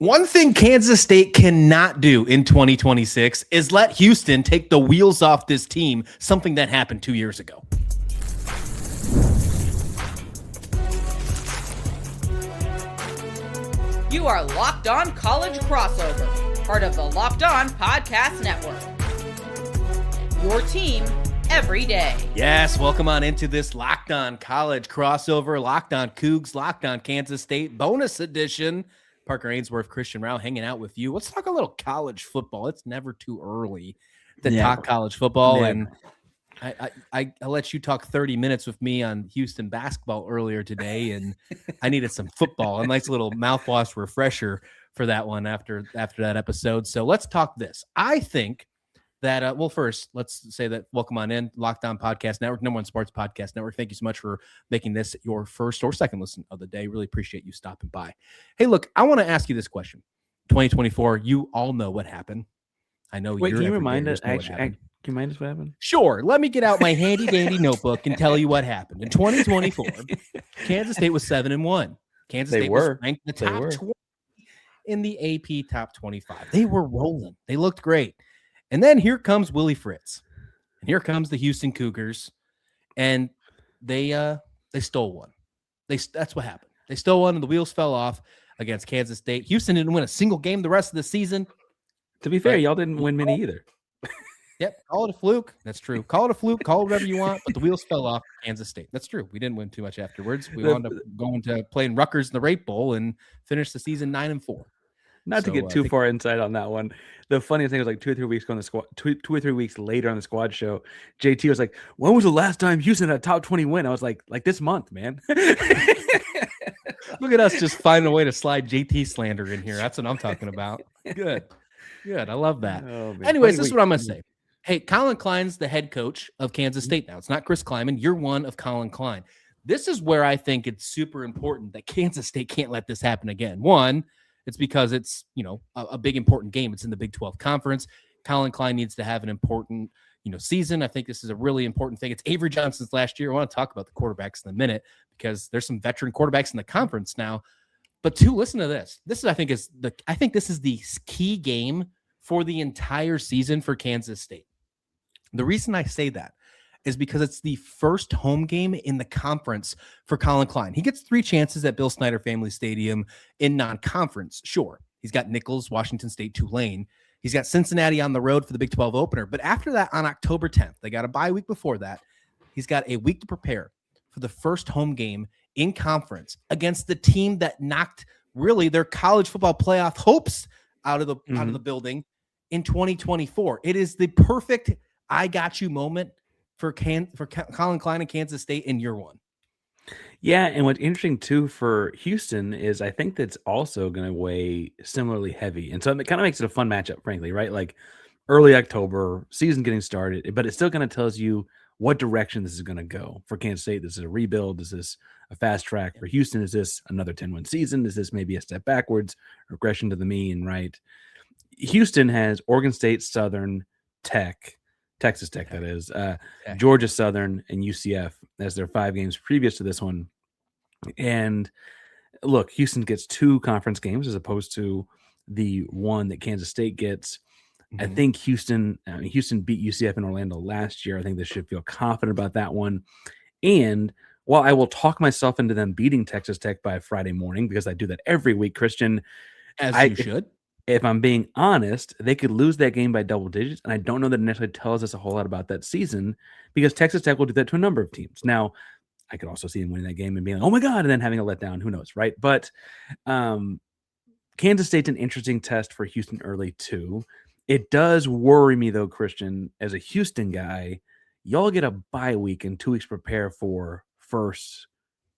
One thing Kansas State cannot do in 2026 is let Houston take the wheels off this team, something that happened 2 years ago. You are Locked On College Crossover, part of the Locked On Podcast Network. Your team every day. Yes, welcome on into this Locked On College Crossover, Locked On Coogs, Locked On Kansas State bonus edition. Parker Ainsworth, Christian Rauh hanging out with you. Let's talk a little college football. It's never too early to talk college football. And I let you talk 30 minutes with me on Houston basketball earlier today, and I needed some football, a nice little mouthwash refresher for that one after that episode. So let's talk this. I think that, first, let's say that welcome on in, Locked On Podcast Network, #1 sports podcast network. Thank you so much for making this your first or second listen of the day. Really appreciate you stopping by. Hey, look, I want to ask you this question. 2024, you all know what happened. I know. Wait, can you remind us? Can you remind us what happened? Sure. Let me get out my handy dandy notebook and tell you what happened. In 2024, Kansas State was 7-1. Kansas State was ranked in the top 20 in the AP top 25. They were rolling. They looked great. And then here comes Willie Fritz, and here comes the Houston Cougars, and they stole one. That's what happened. They stole one, and the wheels fell off against Kansas State. Houston didn't win a single game the rest of the season. To be fair, y'all didn't win many either. Yep, call it a fluke. That's true. Call it a fluke. Call it whatever you want, but the wheels fell off Kansas State. That's true. We didn't win too much afterwards. We wound up going to playing Rutgers in the Rape Bowl and finished the season 9-4. Not to get too far inside on that one. The funniest thing was like 2 or 3 weeks ago on the squad, 2 or 3 weeks later on the squad show, JT was like, "When was the last time Houston had a top 20 win?" I was like this month, man. Look at us just finding a way to slide JT slander in here. That's what I'm talking about. Good. I love that. Oh, anyways, this is what I'm going to say. Hey, Collin Klein's the head coach of Kansas State now. It's not Chris Klieman. You're one of Collin Klein. This is where I think it's super important that Kansas State can't let this happen again. One, it's because it's, a big important game. It's in the Big 12 conference. Collin Klein needs to have an important, season. I think this is a really important thing. It's Avery Johnson's last year. I want to talk about the quarterbacks in a minute because there's some veteran quarterbacks in the conference now. But two, listen to this. I think this is the key game for the entire season for Kansas State. The reason I say that is because it's the first home game in the conference for Collin Klein. He gets 3 chances at Bill Snyder Family Stadium in non-conference. Sure, he's got Nichols, Washington State, Tulane. He's got Cincinnati on the road for the Big 12 opener. But after that, on October 10th, they got a bye week before that. He's got a week to prepare for the first home game in conference against the team that knocked really their college football playoff hopes out of the building in 2024. It is the perfect I got you moment for Collin Klein and Kansas State in year one. Yeah, and what's interesting too for Houston is I think that's also going to weigh similarly heavy, and so it kind of makes it a fun matchup, frankly, right? Like early October, season getting started, but it still kind of tells you what direction this is going to go. For Kansas State, this is a rebuild. Is this a fast track? For Houston, is this another 10-win season? Is this maybe a step backwards, regression to the mean? Right? Houston has Oregon State, Southern, Texas Tech, that is, Georgia Southern, and UCF as their 5 games previous to this one. And look, Houston gets 2 conference games as opposed to the one that Kansas State gets. I think Houston beat UCF in Orlando last year. I think they should feel confident about that one. And while I will talk myself into them beating Texas Tech by Friday morning, because I do that every week, Christian, you should. If I'm being honest, they could lose that game by double digits, and I don't know that it necessarily tells us a whole lot about that season because Texas Tech will do that to a number of teams. Now, I could also see them winning that game and being like, oh my God, and then having a letdown. Who knows, right? But Kansas State's an interesting test for Houston early too. It does worry me though, Christian, as a Houston guy, y'all get a bye week and 2 weeks to prepare for first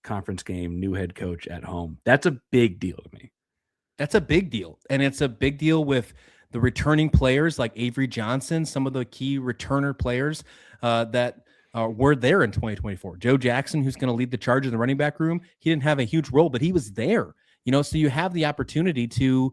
conference game, new head coach at home. That's a big deal to me. That's a big deal. And it's a big deal with the returning players like Avery Johnson, some of the key returner players that were there in 2024. Joe Jackson, who's going to lead the charge in the running back room, he didn't have a huge role, but he was there. So you have the opportunity to,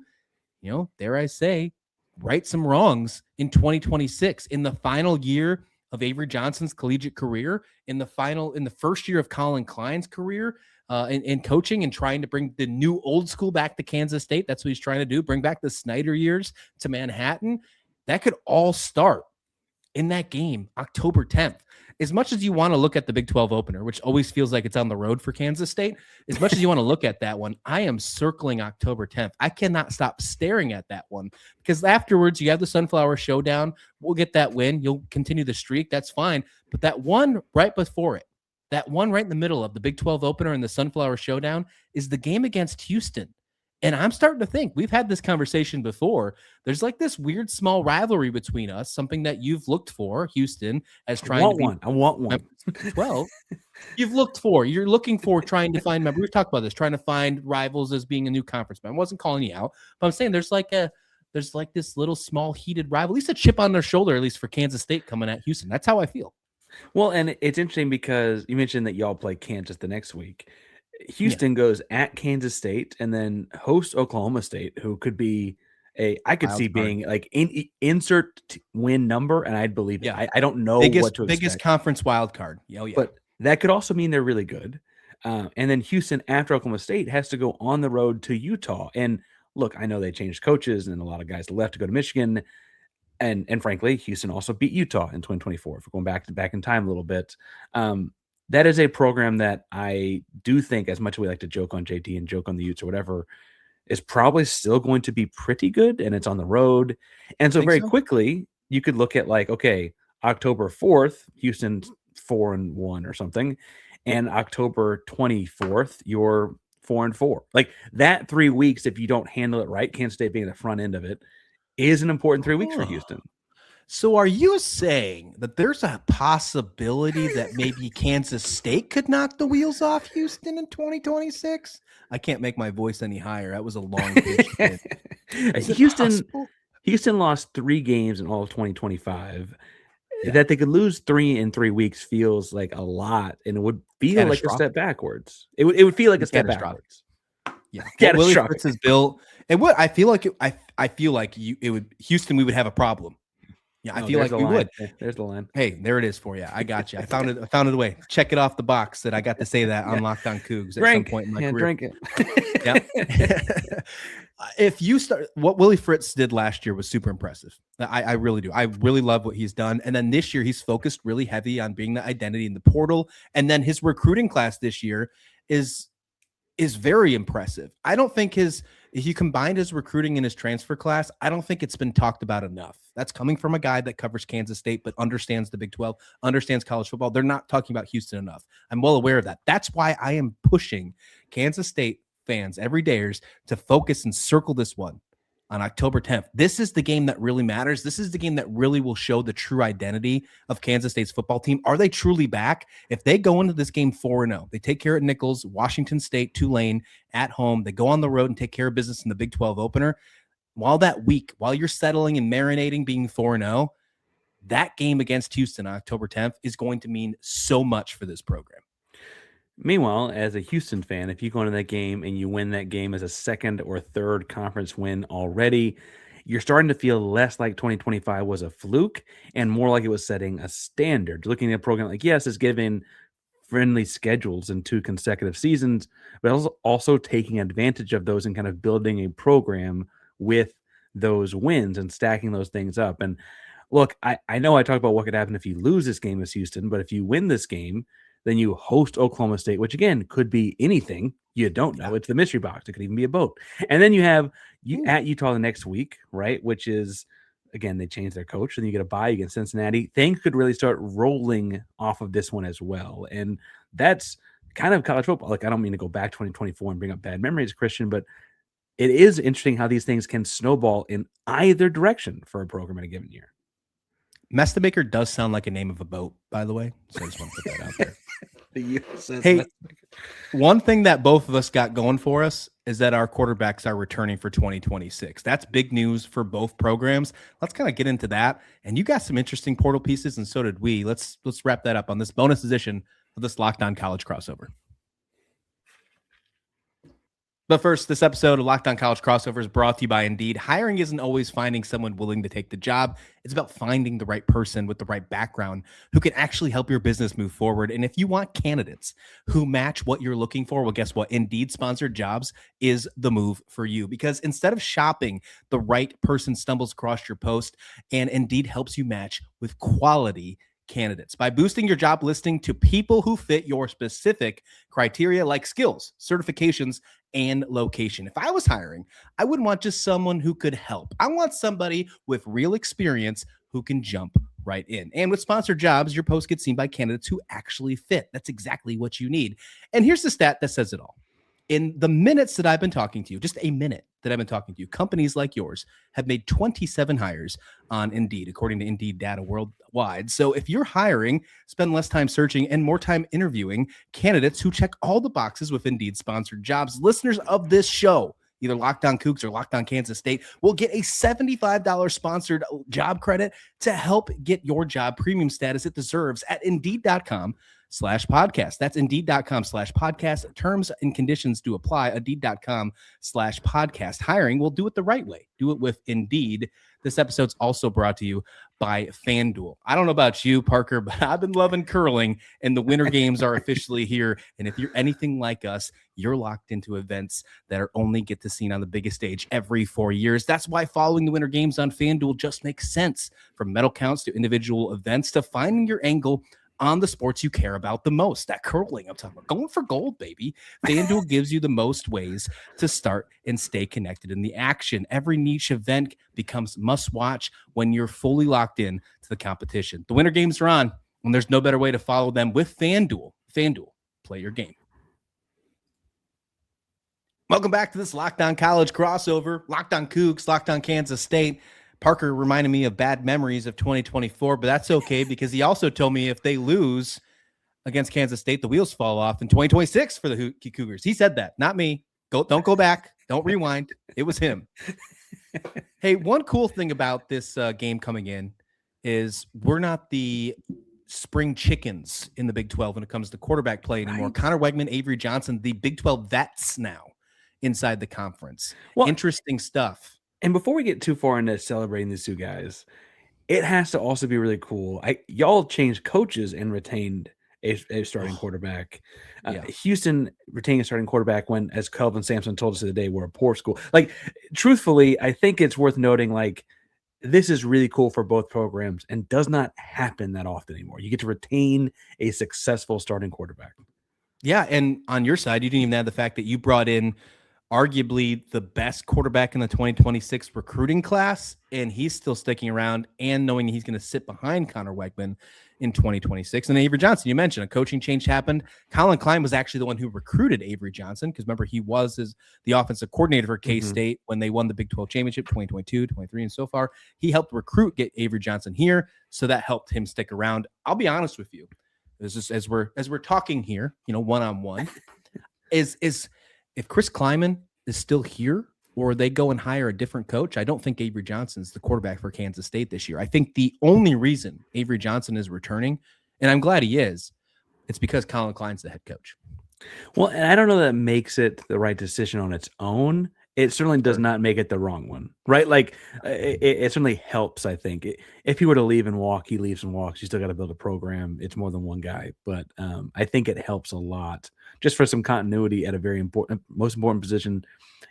dare I say, right some wrongs in 2026 in the final year of Avery Johnson's collegiate career, in the first year of Collin Klein's career. in coaching and trying to bring the new old school back to Kansas State. That's what he's trying to do. Bring back the Snyder years to Manhattan. That could all start in that game, October 10th. As much as you want to look at the Big 12 opener, which always feels like it's on the road for Kansas State, as much as you want to look at that one, I am circling October 10th. I cannot stop staring at that one because afterwards you have the Sunflower Showdown. We'll get that win. You'll continue the streak. That's fine. But that one right before it, that one right in the middle of the Big 12 opener and the Sunflower Showdown is the game against Houston. And I'm starting to think, we've had this conversation before, there's like this weird small rivalry between us, something that you've looked for, Houston, as trying to be one. I want one. Well, you're looking for trying to find, remember, we've talked about this, trying to find rivals as being a new conference. I wasn't calling you out, but I'm saying there's like this little small heated rival, at least a chip on their shoulder, at least for Kansas State coming at Houston. That's how I feel. Well, and it's interesting because you mentioned that y'all play Kansas the next week. Houston goes at Kansas State and then hosts Oklahoma State, who could be I could see being like insert win number, and I'd believe it. I don't know what to expect. Biggest conference wild card. But that could also mean they're really good. And then Houston, after Oklahoma State, has to go on the road to Utah. And look, I know they changed coaches and a lot of guys left to go to Michigan. And frankly, Houston also beat Utah in 2024. If we're going back in time a little bit. That is a program that I do think, as much as we like to joke on JT and joke on the Utes or whatever, is probably still going to be pretty good, and it's on the road. And so quickly, you could look at like, okay, October 4th, Houston 4-1 or something, and October 24th, you're 4-4. Like that 3 weeks, if you don't handle it right, Kansas State being the front end of it, is an important 3 weeks for Houston. So are you saying that there's a possibility that maybe Kansas State could knock the wheels off Houston in 2026? I can't make my voice any higher. That was a long pitch. Houston lost 3 games in all of 2025. Yeah. That they could lose 3 in 3 weeks feels like a lot, and it would feel like a step backwards. It would feel like a step backwards. Yeah, Willie Fritz is built. And what I feel like Houston, we would have a problem. Yeah, I feel like we would. There's the line. Hey, there it is for you. I got you. I found it away. Check it off the box that I got to say that on Locked On Coogs at some point in my career. Drink it. Yeah. If you start, what Willie Fritz did last year was super impressive. I really do. I really love what he's done. And then this year, he's focused really heavy on being the identity in the portal. And then his recruiting class this year is very impressive. I don't think if you combined his recruiting and his transfer class, I don't think it's been talked about enough. That's coming from a guy that covers Kansas State, but understands the Big 12, understands college football. They're not talking about Houston enough. I'm well aware of that. That's why I am pushing Kansas State fans, everydayers, to focus and circle this one on October 10th. This is the game that really matters. This is the game that really will show the true identity of Kansas State's football team. Are they truly back? If they go into this game 4-0, they take care of Nichols, Washington State, Tulane at home, they go on the road and take care of business in the Big 12 opener. While you're settling and marinating being 4-0, that game against Houston on October 10th is going to mean so much for this program. Meanwhile, as a Houston fan, if you go into that game and you win that game as a second or third conference win already, you're starting to feel less like 2025 was a fluke and more like it was setting a standard. Looking at a program like, yes, it's given friendly schedules in 2 consecutive seasons, but also taking advantage of those and kind of building a program with those wins and stacking those things up. And look, I know I talk about what could happen if you lose this game as Houston, but if you win this game, then you host Oklahoma State, which again could be anything. You don't know. It's the mystery box. It could even be a boat. And then you have at Utah the next week, right? Which is, again, they changed their coach, and you get a bye against Cincinnati. Things could really start rolling off of this one as well. And that's kind of college football. Like, I don't mean to go back 2024 and bring up bad memories, Christian, but it is interesting how these things can snowball in either direction for a program in a given year. Mestamaker does sound like a name of a boat, by the way. So I just want to put that out there. Hey, one thing that both of us got going for us is that our quarterbacks are returning for 2026. That's big news for both programs. Let's kind of get into that. And you got some interesting portal pieces, and so did we. Let's wrap that up on this bonus edition of this Locked On College crossover. But first, this episode of Locked On College Crossover is brought to you by Indeed. Hiring isn't always finding someone willing to take the job. It's about finding the right person with the right background who can actually help your business move forward. And if you want candidates who match what you're looking for, well, guess what? Indeed sponsored jobs is the move for you, because instead of shopping, the right person stumbles across your post, and Indeed helps you match with quality candidates by boosting your job listing to people who fit your specific criteria like skills, certifications, and location. If I was hiring, I wouldn't want just someone who could help. I want somebody with real experience who can jump right in. And with sponsored jobs, your post gets seen by candidates who actually fit. That's exactly what you need. And here's the stat that says it all. In the minutes that I've been talking to you, just a minute that I've been talking to you, companies like yours have made 27 hires on Indeed, according to Indeed data worldwide. So if you're hiring, spend less time searching and more time interviewing candidates who check all the boxes with Indeed sponsored jobs. Listeners of this show, either Locked On Coogs or Locked On Kansas State, will get a $75 sponsored job credit to help get your job premium status it deserves at Indeed.com/podcast. That's Indeed.com/podcast. Terms and conditions do apply. Indeed.com/podcast. Hiring will do it the right way. Do it with Indeed. This episode's also brought to you by FanDuel. I don't know about you, Parker, but I've been loving curling, and the Winter Games are officially here. And if you're anything like us, you're locked into events that are only get to seen on the biggest stage every 4 years. That's why following the Winter Games on FanDuel just makes sense. From medal counts to individual events to finding your angle on the sports you care about the most. That curling I'm talking about, going for gold, baby. FanDuel gives you the most ways to start and stay connected in the action. Every niche event becomes must watch when you're fully locked in to the competition. The Winter Games are on, and there's no better way to follow them with FanDuel. FanDuel, play your game. Welcome back to this Locked On College crossover. Locked On Coogs, Locked On Kansas State. Parker reminded me of bad memories of 2024, but that's okay because he also told me if they lose against Kansas State, the wheels fall off in 2026 for the Cougars. He said that, not me. Don't go back. Don't rewind. It was him. Hey, one cool thing about this game coming in is we're not the spring chickens in the Big 12 when it comes to quarterback play anymore. Right. Conner Weigman, Avery Johnson, the Big 12 vets now inside the conference. Well, interesting stuff. And before we get too far into celebrating these two guys, it has to also be really cool. Y'all changed coaches and retained a starting quarterback. Houston retaining a starting quarterback when, as Kelvin Sampson told us the other day, we're a poor school. Like, truthfully, I think it's worth noting, like, this is really cool for both programs and does not happen that often anymore. You get to retain a successful starting quarterback. Yeah, and on your side, you didn't even have the fact that you brought in arguably the best quarterback in the 2026 recruiting class, and he's still sticking around and knowing he's going to sit behind Conner Weigman in 2026. And Avery Johnson, you mentioned a coaching change happened. Collin Klein was actually the one who recruited Avery Johnson because remember, he was the offensive coordinator for K-State when they won the Big 12 championship 2022, 23, and so far. He helped get Avery Johnson here, so that helped him stick around. I'll be honest with you. This is as we're talking here, one-on-one, is if Chris Kleiman is still here or they go and hire a different coach, I don't think Avery Johnson's the quarterback for Kansas State this year. I think the only reason Avery Johnson is returning, and I'm glad he is, it's because Collin Klein's the head coach. Well, and I don't know that makes it the right decision on its own. It certainly does not make it the wrong one, right? Like, it certainly helps, I think. If he were to leave and walk, he leaves and walks. You still got to build a program. It's more than one guy. But I think it helps a lot just for some continuity at a very most important position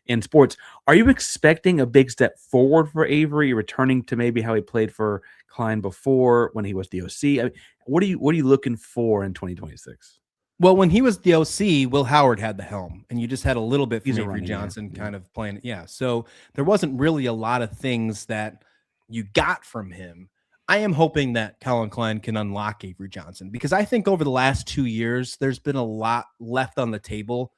in sports. Are you expecting a big step forward for Avery, returning to maybe how he played for Klein before when he was the OC? I mean, what are you looking for in 2026? Well, when he was the OC, Will Howard had the helm, and you just had a little bit from Avery Johnson kind of playing it. Yeah, so there wasn't really a lot of things that you got from him. I am hoping that Collin Klein can unlock Avery Johnson because I think over the last 2 years, there's been a lot left on the table.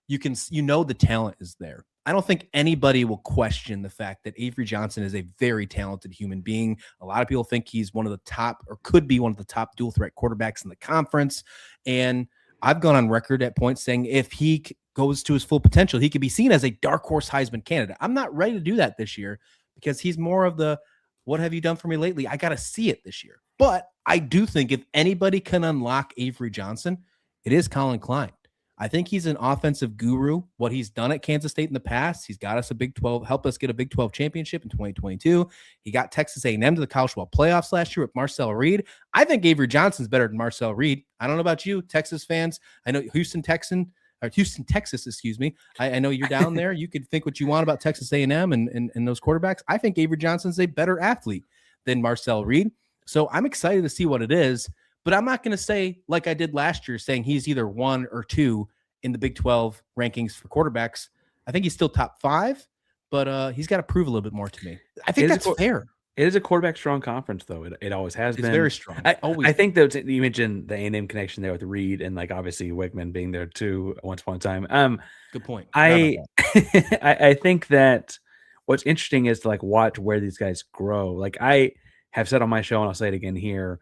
The talent is there. I don't think anybody will question the fact that Avery Johnson is a very talented human being. A lot of people think he's one of the top or could be one of the top dual threat quarterbacks in the conference. And I've gone on record at points saying if he goes to his full potential, he could be seen as a dark horse Heisman candidate. I'm not ready to do that this year because he's more of the, what have you done for me lately? I got to see it this year. But I do think if anybody can unlock Avery Johnson, it is Collin Klein. I think he's an offensive guru. What he's done at Kansas State in the past, he's got us a Big 12, helped us get a Big 12 championship in 2022. He got Texas A&M to the college football playoffs last year with Marcel Reed. I think Avery Johnson's better than Marcel Reed. I don't know about you, Texas fans. I know Houston, Texas, excuse me. I know you're down there. You could think what you want about Texas A&M and those quarterbacks. I think Avery Johnson's a better athlete than Marcel Reed. So I'm excited to see what it is. But I'm not going to say, like I did last year, saying he's either 1 or 2 in the Big 12 rankings for quarterbacks. I think he's still top 5, but he's got to prove a little bit more to me. I think that's fair. It is a quarterback-strong conference, though. It always has been. It's very strong. I think that you mentioned the A&M connection there with Reed and, like, obviously Weigman being there, too, at once upon a time. Good point. I think that what's interesting is to, like, watch where these guys grow. Like, I have said on my show, and I'll say it again here,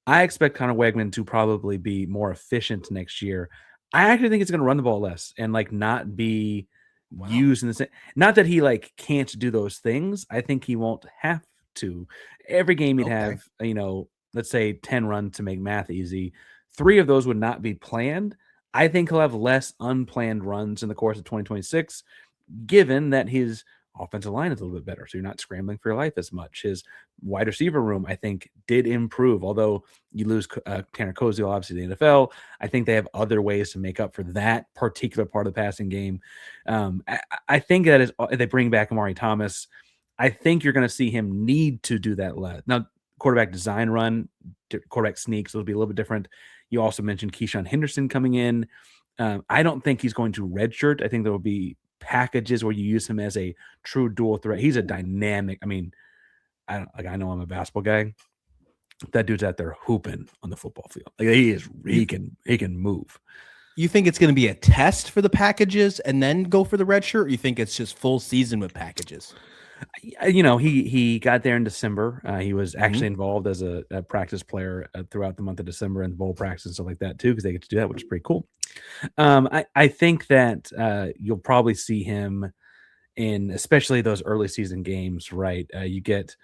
I expect Conner Weigman to probably be more efficient next year. I actually think it's going to run the ball less and like not be used in the same. Not that he like can't do those things. I think he won't have to. Every game he'd have, let's say 10 runs to make math easy. 3 of those would not be planned. I think he'll have less unplanned runs in the course of 2026, given that his offensive line is a little bit better, so you're not scrambling for your life as much. His wide receiver room, I think, did improve, although you lose Tanner Koziel, obviously, the NFL. I think they have other ways to make up for that particular part of the passing game. I think that if they bring back Amari Thomas, I think you're going to see him need to do that less. Now, quarterback design run, quarterback sneaks, it'll be a little bit different. You also mentioned Keyshawn Henderson coming in. I don't think he's going to redshirt. I think there will be packages where you use him as a true dual threat. He's a dynamic. I mean, I know I'm a basketball guy. That dude's out there hooping on the football field. Like he can move. You think it's going to be a test for the packages and then go for the red shirt? Or you think it's just full season with packages? He got there in December. He was actually involved as a practice player throughout the month of December and bowl practice and stuff like that too, because they get to do that, which is pretty cool. I think that you'll probably see him in especially those early season games, right? You get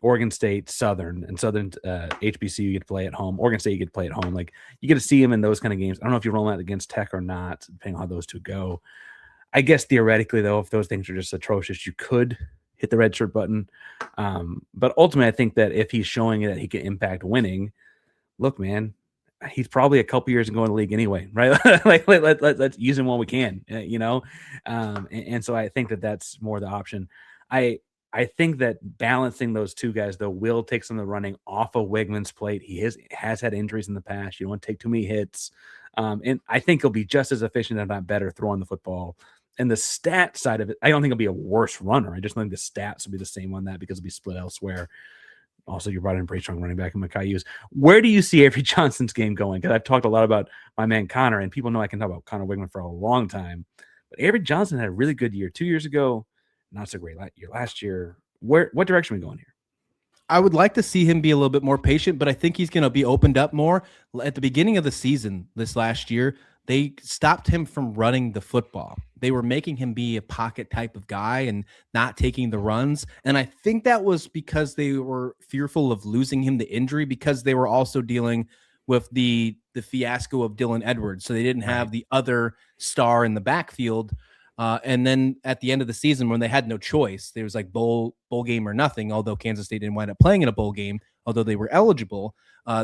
Oregon State, Southern, and Southern HBCU you get to play at home. Oregon State you get to play at home. Like you get to see him in those kind of games. I don't know if you roll out against Tech or not, depending on how those two go. I guess theoretically, though, if those things are just atrocious, you could hit the red shirt button. But ultimately, I think that if he's showing that he can impact winning, look, man, he's probably a couple years in going to the league anyway, right? Like let's use him while we can, And so I think that that's more the option. I think that balancing those two guys, though, will take some of the running off of Weigman's plate. He has had injuries in the past. You don't want to take too many hits. And I think he'll be just as efficient, if not better, throwing the football. And the stat side of it, I don't think he'll be a worse runner. I just think the stats will be the same on that because it'll be split elsewhere. Also, you brought in a pretty strong running back in Mekhi Hughes. Where do you see Avery Johnson's game going? Because I've talked a lot about my man Connor, and people know I can talk about Conner Weigman for a long time. But Avery Johnson had a really good year 2 years ago. Not so great year last year. What direction are we going here? I would like to see him be a little bit more patient, but I think he's going to be opened up more. At the beginning of the season this last year, they stopped him from running the football. They were making him be a pocket type of guy and not taking the runs. And I think that was because they were fearful of losing him to injury, because they were also dealing with the fiasco of Dylan Edwards. So they didn't have the other star in the backfield. And then at the end of the season, when they had no choice, there was like bowl game or nothing. Although Kansas State didn't wind up playing in a bowl game, although they were eligible,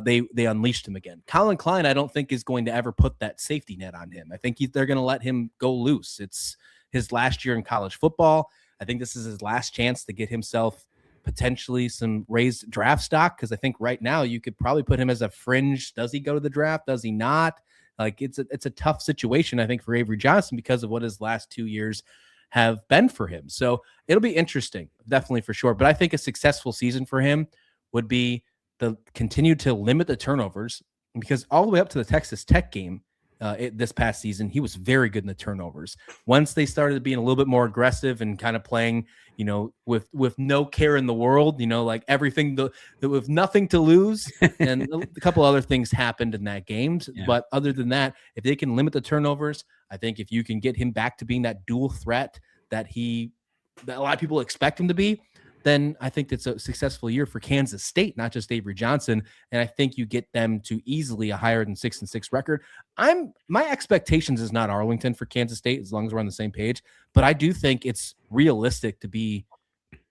they unleashed him again. Collin Klein, I don't think is going to ever put that safety net on him. I think they're going to let him go loose. It's his last year in college football. I think this is his last chance to get himself potentially some raised draft stock, because I think right now you could probably put him as a fringe. Does he go to the draft? Does he not? Like it's a tough situation, I think, for Avery Johnson because of what his last 2 years have been for him. So it'll be interesting, definitely for sure. But I think a successful season for him would be to continue to limit the turnovers, because all the way up to the Texas Tech game this past season, he was very good in the turnovers. Once they started being a little bit more aggressive and kind of playing, with no care in the world, like everything, with nothing to lose, and a couple other things happened in that game. Yeah. But other than that, if they can limit the turnovers, I think if you can get him back to being that dual threat that a lot of people expect him to be, then I think it's a successful year for Kansas State, not just Avery Johnson. And I think you get them to easily a higher than 6-6 record. My expectations is not Arlington for Kansas State, as long as we're on the same page, but I do think it's realistic to be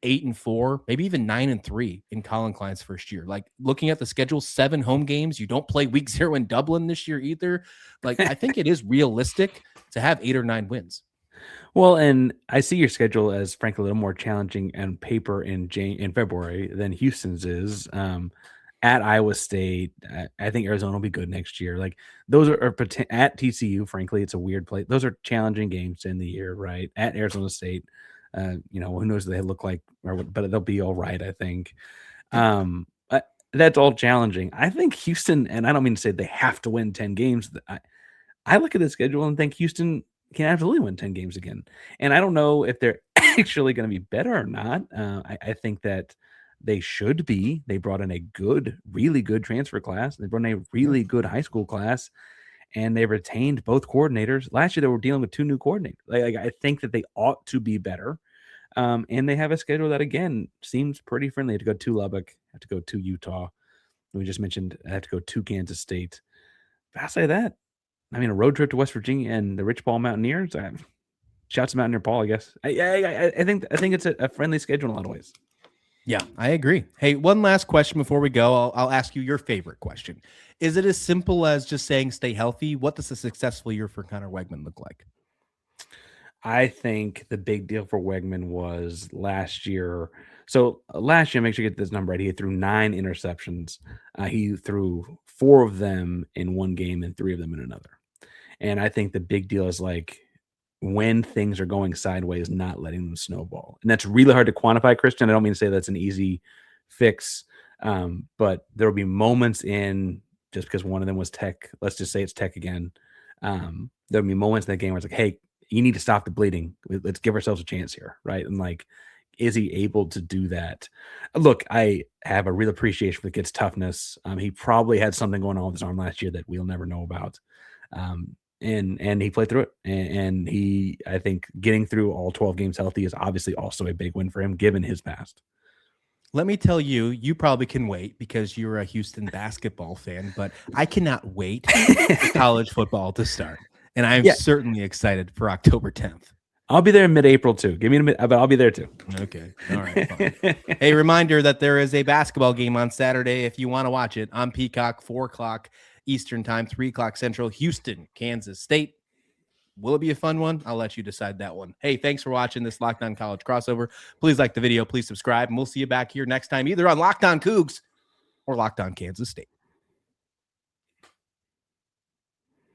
8-4, maybe even 9-3 in Collin Klein's first year. Like, looking at the schedule, 7 home games. You don't play week 0 in Dublin this year either. Like, I think it is realistic to have 8 or 9 wins. Well, and I see your schedule as frankly a little more challenging on paper in February than Houston's is. At Iowa State, I think Arizona will be good next year. Like, those are at TCU. Frankly, it's a weird place. Those are challenging games in the year, right? At Arizona State, who knows what they look like, but they'll be all right, I think. That's all challenging. I think Houston, and I don't mean to say they have to win 10 games. I look at the schedule and think Houston can absolutely win 10 games again. And I don't know if they're actually going to be better or not. I think that they should be. They brought in a really good transfer class. They brought in a really good high school class, and they retained both coordinators. Last year, they were dealing with 2 new coordinators. I think that they ought to be better. And they have a schedule that, again, seems pretty friendly. Have to go to Lubbock, have to go to Utah. We just mentioned I have to go to Kansas State. But I'll say that. I mean, a road trip to West Virginia and the Rich Paul Mountaineers. Shouts to Mountaineer Paul, I guess. I think it's a friendly schedule in a lot of ways. Yeah, I agree. Hey, one last question before we go. I'll ask you your favorite question. Is it as simple as just saying stay healthy? What does a successful year for Conner Weigman look like? I think the big deal for Weigman was last year. So last year, make sure you get this number right. He threw 9 interceptions. He threw 4 of them in one game and 3 of them in another. And I think the big deal is, like, when things are going sideways, not letting them snowball. And that's really hard to quantify, Christian. I don't mean to say that's an easy fix, but there will be moments in, just because one of them was Tech, let's just say it's Tech again. There'll be moments in that game where it's like, hey, you need to stop the bleeding. Let's give ourselves a chance here, right? And, like, is he able to do that? Look, I have a real appreciation for the kid's toughness. He probably had something going on with his arm last year that we'll never know about. And he played through it. And he, I think, getting through all 12 games healthy is obviously also a big win for him, given his past. Let me tell you, you probably can wait because you're a Houston basketball fan, but I cannot wait for college football to start. And I'm certainly excited for October 10th. I'll be there in mid-April too. Give me but I'll be there too. Okay. All right. Fine. Hey, reminder that there is a basketball game on Saturday if you want to watch it on Peacock, 4:00 Eastern time, 3:00 Central, Houston, Kansas State. Will it be a fun one? I'll let you decide that one. Hey, thanks for watching this Locked On College crossover. Please like the video. Please subscribe. And we'll see you back here next time, either on Locked On Coogs or Locked On Kansas State.